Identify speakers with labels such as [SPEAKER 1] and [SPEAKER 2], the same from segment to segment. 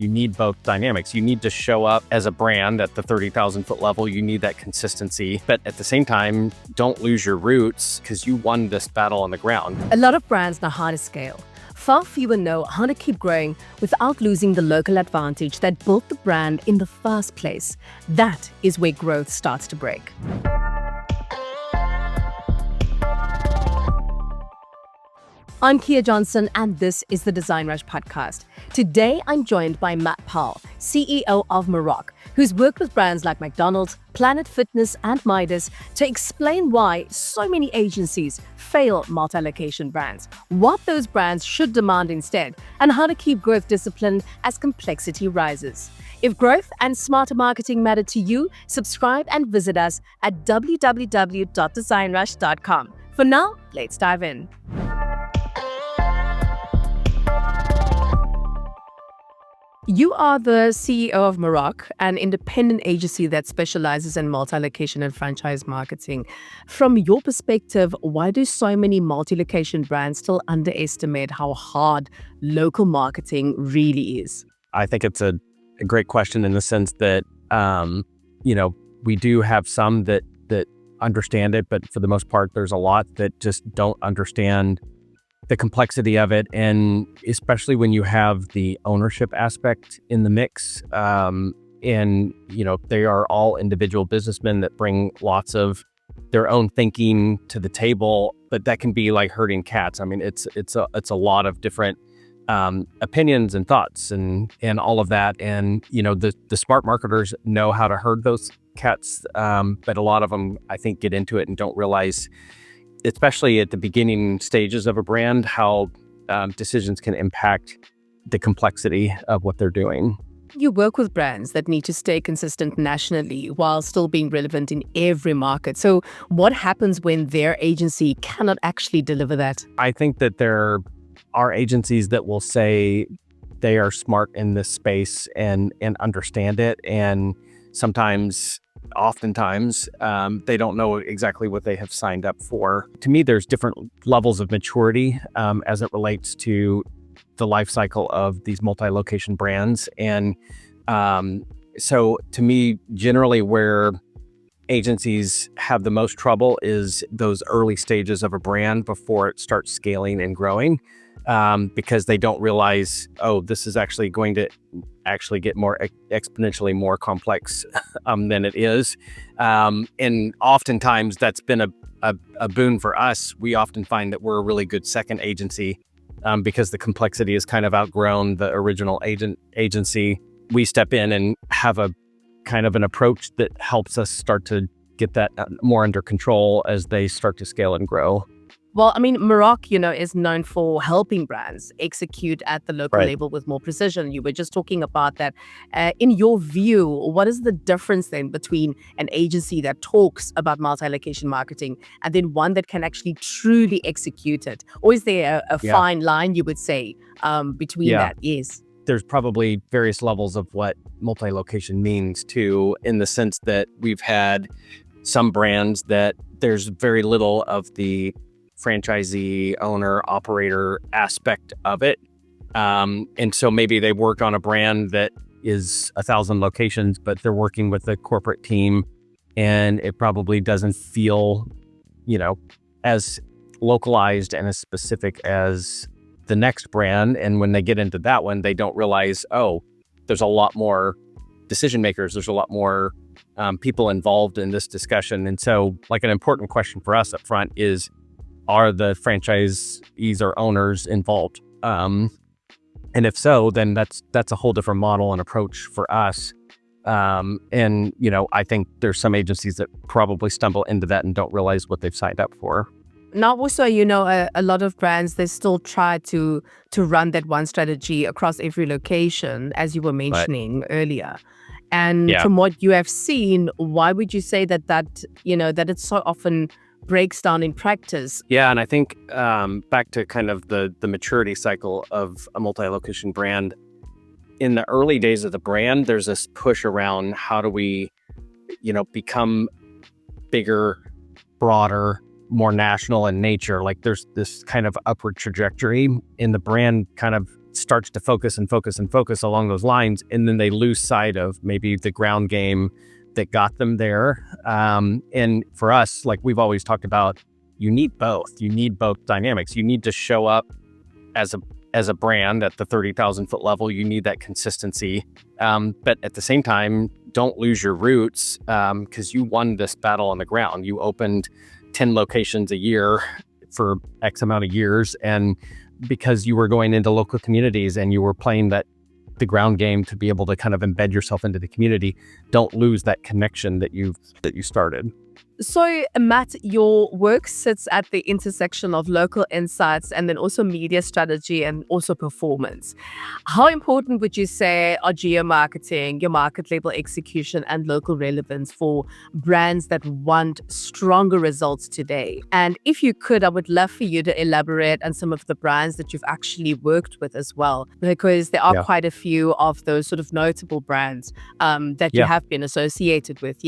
[SPEAKER 1] You need both dynamics. You need to show up as a brand at the 30,000 foot level. You need that consistency. But at the same time, don't lose your roots because you won this battle on the ground.
[SPEAKER 2] A lot of brands know how to scale. Far fewer know how to keep growing without losing the local advantage that built the brand in the first place. That is where growth starts to break. I'm Kia Johnson, and this is the Design Rush podcast. Today, I'm joined by Matt Powell, CEO of Moroch, who's worked with brands like McDonald, Planet Fitness, and Midas to explain why so many agencies fail multi-location brands, what those brands should demand instead, and how to keep growth disciplined as complexity rises. If growth and smarter marketing matter to you, subscribe and visit us at www.designrush.com. For now, let's dive in. You are the CEO of Moroch, an independent agency that specializes in multi-location and franchise marketing. From your perspective, why do so many multi-location brands still underestimate how hard local marketing really is?
[SPEAKER 1] I think it's a great question in the sense that, we do have some that understand it, but for the most part, there's a lot that just don't understand the complexity of it, and especially when you have the ownership aspect in the mix. They are all individual businessmen that bring lots of their own thinking to the table, but that can be like herding cats. I mean, it's a lot of different opinions and thoughts and all of that. And the smart marketers know how to herd those cats, but a lot of them, I think, get into it and don't realize, especially at the beginning stages of a brand, how decisions can impact the complexity of what they're doing.
[SPEAKER 2] You work with brands that need to stay consistent nationally while still being relevant in every market. So what happens when their agency cannot actually deliver that?
[SPEAKER 1] I think that there are agencies that will say they are smart in this space and understand it, and oftentimes, they don't know exactly what they have signed up for. To me, there's different levels of maturity as it relates to the life cycle of these multi-location brands. And so to me, generally where agencies have the most trouble is those early stages of a brand before it starts scaling and growing, because they don't realize, this is actually going to get more exponentially more complex than it is. And oftentimes that's been a boon for us. We often find that we're a really good second agency because the complexity has kind of outgrown the original agency. We step in and have a kind of an approach that helps us start to get that more under control as they start to scale and grow.
[SPEAKER 2] Well, I mean, Moroch, is known for helping brands execute at the local level with more precision. You were just talking about that. In your view, what is the difference then between an agency that talks about multi-location marketing and then one that can actually truly execute it? Or is there a fine line, you would say, between that? Yes.
[SPEAKER 1] There's probably various levels of what multi-location means too, in the sense that we've had some brands that there's very little of the franchisee, owner, operator aspect of it. And so maybe they work on a brand that is 1,000 locations, but they're working with a corporate team and it probably doesn't feel, as localized and as specific as the next brand. And when they get into that one, they don't realize, there's a lot more decision makers. There's a lot more people involved in this discussion. And so like an important question for us up front is, are the franchisees or owners involved? And if so, then that's a whole different model and approach for us. And I think there's some agencies that probably stumble into that and don't realize what they've signed up for.
[SPEAKER 2] Now, also, a lot of brands, they still try to run that one strategy across every location, as you were mentioning earlier. And from what you have seen, why would you say that it so often breaks down in practice?
[SPEAKER 1] Yeah, and I think back to kind of the maturity cycle of a multi-location brand, in the early days of the brand, there's this push around how do we, become bigger, broader, more national in nature. Like there's this kind of upward trajectory in the brand kind of starts to focus and focus and focus along those lines, and then they lose sight of maybe the ground game that got them there. And for us, like we've always talked about, you need both. You need both dynamics. You need to show up as a brand at the 30,000 foot level. You need that consistency. But at the same time, don't lose your roots, because you won this battle on the ground. You opened 10 locations a year for X amount of years, and because you were going into local communities and you were playing the ground game to be able to kind of embed yourself into the community, don't lose that connection that you started.
[SPEAKER 2] So, Matt, your work sits at the intersection of local insights and then also media strategy and also performance. How important would you say are geo-marketing, your market label execution, and local relevance for brands that want stronger results today? And if you could, I would love for you to elaborate on some of the brands that you've actually worked with as well, because there are quite a few of those sort of notable brands that you have been associated with.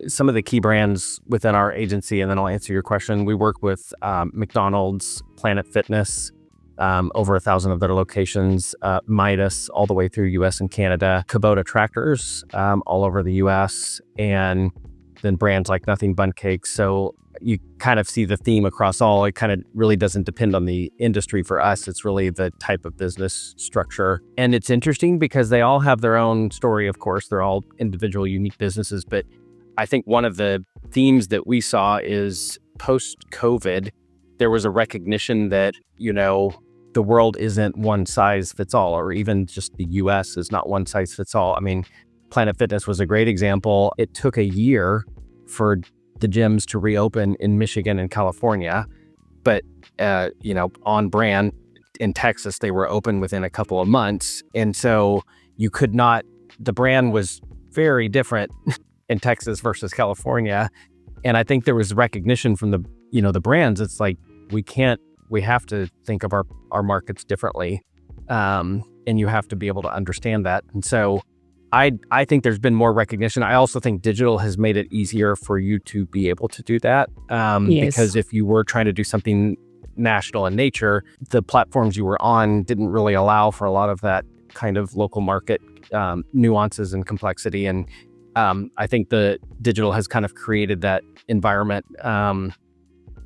[SPEAKER 1] Some of the key brands within our agency, and then I'll answer your question. We work with McDonald's, Planet Fitness, over 1,000 of their locations, Midas, all the way through US and Canada, Kubota tractors, all over the US, and then brands like Nothing Bundt Cakes. So you kind of see the theme across all. It kind of really doesn't depend on the industry for us. It's really the type of business structure. And it's interesting because they all have their own story, of course. They're all individual, unique businesses, but I think one of the themes that we saw is post-COVID, there was a recognition that, the world isn't one size fits all, or even just the US is not one size fits all. I mean, Planet Fitness was a great example. It took a year for the gyms to reopen in Michigan and California, but, on brand in Texas, they were open within a couple of months. And so the brand was very different in Texas versus California. And I think there was recognition from the brands. It's like, we have to think of our markets differently. And you have to be able to understand that. And so I think there's been more recognition. I also think digital has made it easier for you to be able to do that. Because if you were trying to do something national in nature, the platforms you were on didn't really allow for a lot of that kind of local market nuances and complexity. And I think the digital has kind of created that environment.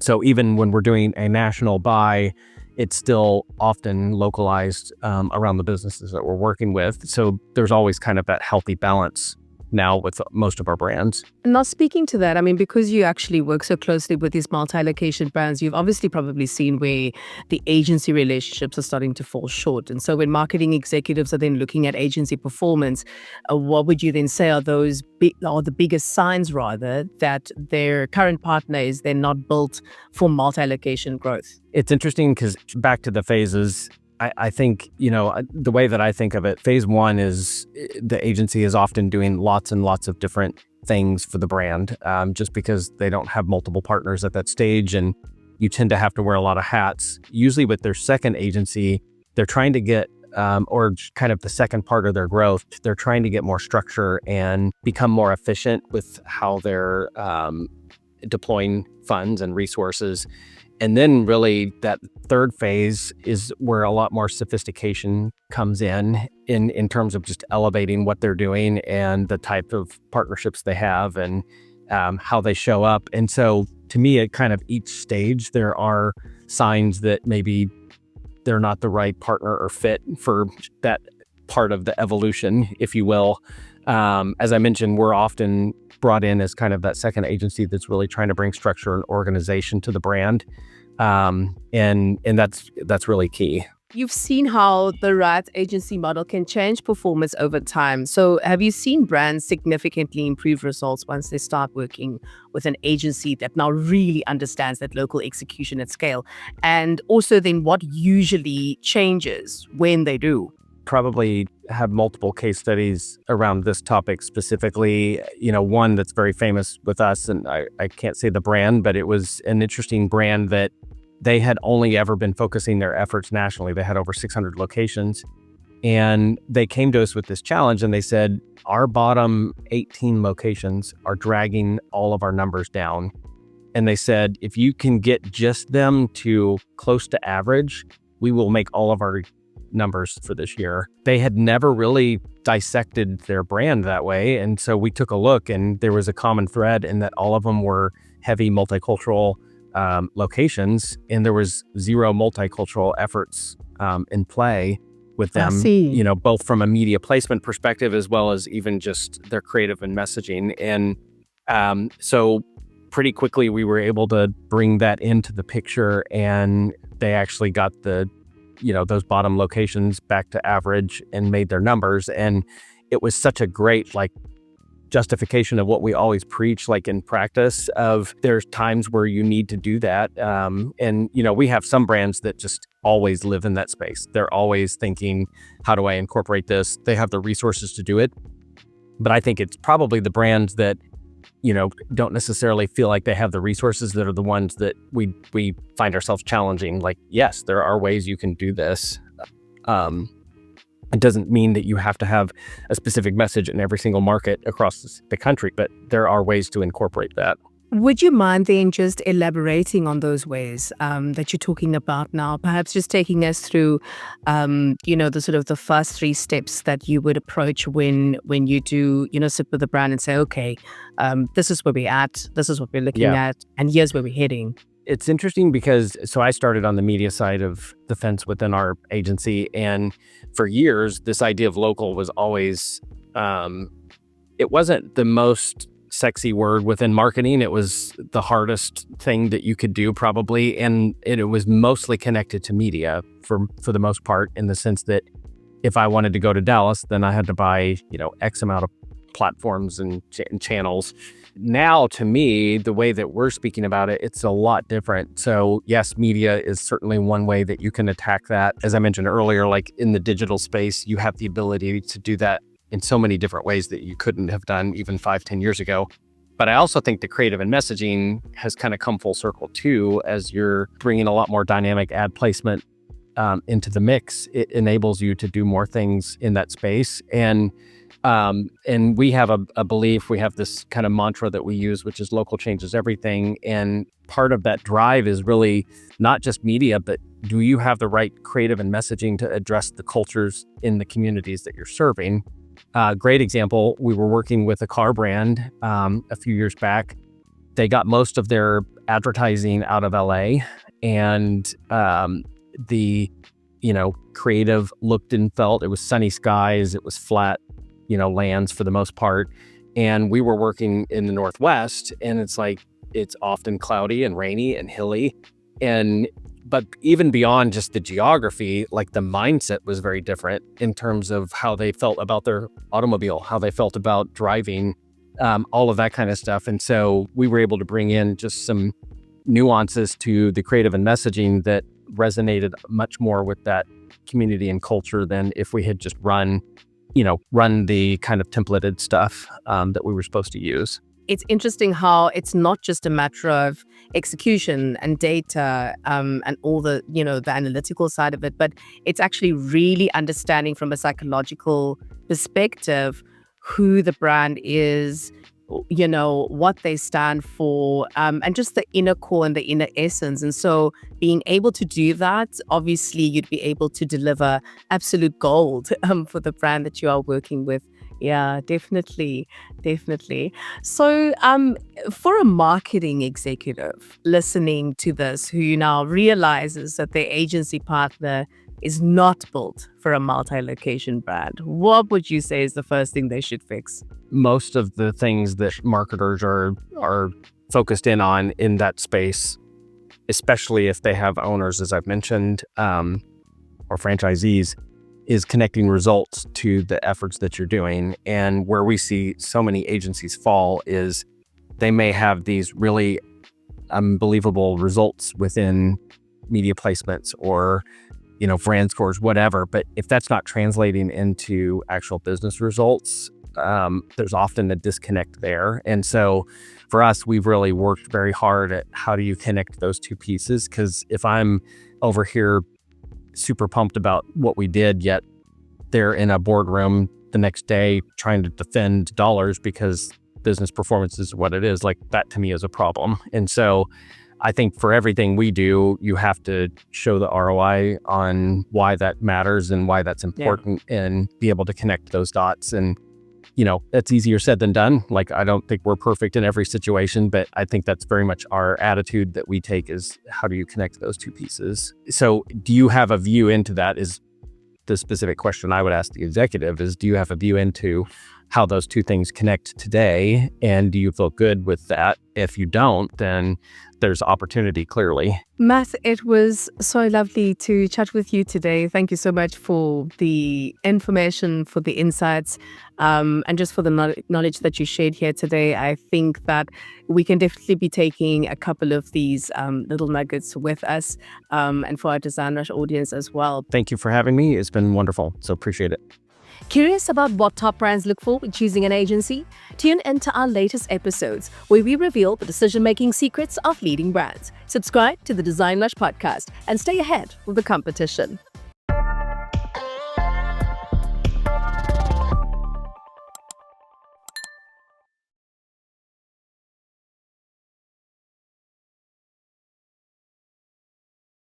[SPEAKER 1] So even when we're doing a national buy, it's still often localized around the businesses that we're working with. So there's always kind of that healthy balance now with most of our brands.
[SPEAKER 2] And now speaking to that, I mean, because you actually work so closely with these multi-location brands, you've obviously probably seen where the agency relationships are starting to fall short. And so when marketing executives are then looking at agency performance, what would you then say are the biggest signs rather that their current partner is then not built for multi-location growth?
[SPEAKER 1] It's interesting because back to the phases, I think, the way that I think of it, phase one is the agency is often doing lots and lots of different things for the brand, just because they don't have multiple partners at that stage. And you tend to have to wear a lot of hats. Usually with their second agency, they're trying to get, or kind of the second part of their growth, they're trying to get more structure and become more efficient with how they're deploying funds and resources. And then really that third phase is where a lot more sophistication comes in terms of just elevating what they're doing and the type of partnerships they have and how they show up. And so to me, at kind of each stage, there are signs that maybe they're not the right partner or fit for that part of the evolution, if you will. As I mentioned, we're often brought in as kind of that second agency that's really trying to bring structure and organization to the brand. And that's really key.
[SPEAKER 2] You've seen how the right agency model can change performance over time. So have you seen brands significantly improve results once they start working with an agency that now really understands that local execution at scale? And also then what usually changes when they do?
[SPEAKER 1] Probably have multiple case studies around this topic specifically. One that's very famous with us, and I can't say the brand, but it was an interesting brand that they had only ever been focusing their efforts nationally. They had over 600 locations, and they came to us with this challenge and they said, our bottom 18 locations are dragging all of our numbers down. And they said, if you can get just them to close to average, we will make all of our numbers for this year. They had never really dissected their brand that way. And so we took a look, and there was a common thread in that all of them were heavy multicultural locations, and there was zero multicultural efforts in play with them, both from a media placement perspective as well as even just their creative and messaging. And so pretty quickly we were able to bring that into the picture, and they actually got those bottom locations back to average and made their numbers. And it was such a great justification of what we always preach, in practice, of there's times where you need to do that. And we have some brands that just always live in that space. They're always thinking, how do I incorporate this? They have the resources to do it. But I think it's probably the brands that don't necessarily feel like they have the resources that are the ones that we find ourselves challenging. Yes, there are ways you can do this. It doesn't mean that you have to have a specific message in every single market across the country, but there are ways to incorporate that.
[SPEAKER 2] Would you mind then just elaborating on those ways that you're talking about now? Perhaps just taking us through, the sort of the first 3 steps that you would approach when you do, sit with the brand and say, okay, this is where we're at, this is what we're looking at, and here's where we're heading.
[SPEAKER 1] It's interesting because, I started on the media side of the fence within our agency, and for years, this idea of local was always, it wasn't the most sexy word within marketing. It was the hardest thing that you could do probably. And it was mostly connected to media for the most part, in the sense that if I wanted to go to Dallas, then I had to buy, X amount of platforms and channels. Now, to me, the way that we're speaking about it, it's a lot different. So yes, media is certainly one way that you can attack that. As I mentioned earlier, in the digital space, you have the ability to do that in so many different ways that you couldn't have done even 5-10 years ago. But I also think the creative and messaging has kind of come full circle too, as you're bringing a lot more dynamic ad placement into the mix. It enables you to do more things in that space. And we have a belief, we have this kind of mantra that we use, which is local changes everything. And part of that drive is really not just media, but do you have the right creative and messaging to address the cultures in the communities that you're serving? Great example, we were working with a car brand a few years back. They got most of their advertising out of LA, and the creative looked and felt, it was sunny skies, it was flat lands for the most part. And we were working in the Northwest, and it's often cloudy and rainy and hilly. But even beyond just the geography, the mindset was very different in terms of how they felt about their automobile, how they felt about driving, all of that kind of stuff. And so we were able to bring in just some nuances to the creative and messaging that resonated much more with that community and culture than if we had just run the kind of templated stuff that we were supposed to use.
[SPEAKER 2] It's interesting how it's not just a matter of execution and data and all the analytical side of it, but it's actually really understanding from a psychological perspective who the brand is, what they stand for, and just the inner core and the inner essence. And so being able to do that, obviously you'd be able to deliver absolute gold for the brand that you are working with. Yeah, definitely. So for a marketing executive listening to this, who now realizes that their agency partner is not built for a multi-location brand, what would you say is the first thing they should fix?
[SPEAKER 1] Most of the things that marketers are focused in on in that space, especially if they have owners, as I've mentioned, or franchisees, is connecting results to the efforts that you're doing. And where we see so many agencies fall is they may have these really unbelievable results within media placements or brand scores, whatever. But if that's not translating into actual business results, there's often a disconnect there. And so for us, we've really worked very hard at how do you connect those two pieces? Because if I'm over here super pumped about what we did, yet they're in a boardroom the next day trying to defend dollars because business performance is what it is, that to me is a problem. And so I think for everything we do, you have to show the ROI on why that matters and why that's important and be able to connect those dots. And, that's easier said than done. Like, I don't think we're perfect in every situation, but I think that's very much our attitude that we take is how do you connect those two pieces? So do you have a view into that is the specific question I would ask the executive is, do you have a view into how those two things connect today? And do you feel good with that? If you don't, then there's opportunity clearly.
[SPEAKER 2] Matt, it was so lovely to chat with you today. Thank you so much for the information, for the insights, and just for the knowledge that you shared here today. I think that we can definitely be taking a couple of these little nuggets with us and for our Design Rush audience as well.
[SPEAKER 1] Thank you for having me. It's been wonderful. So appreciate it.
[SPEAKER 2] Curious about what top brands look for when choosing an agency? Tune into our latest episodes where we reveal the decision-making secrets of leading brands. Subscribe to the Design Rush podcast and stay ahead of the competition.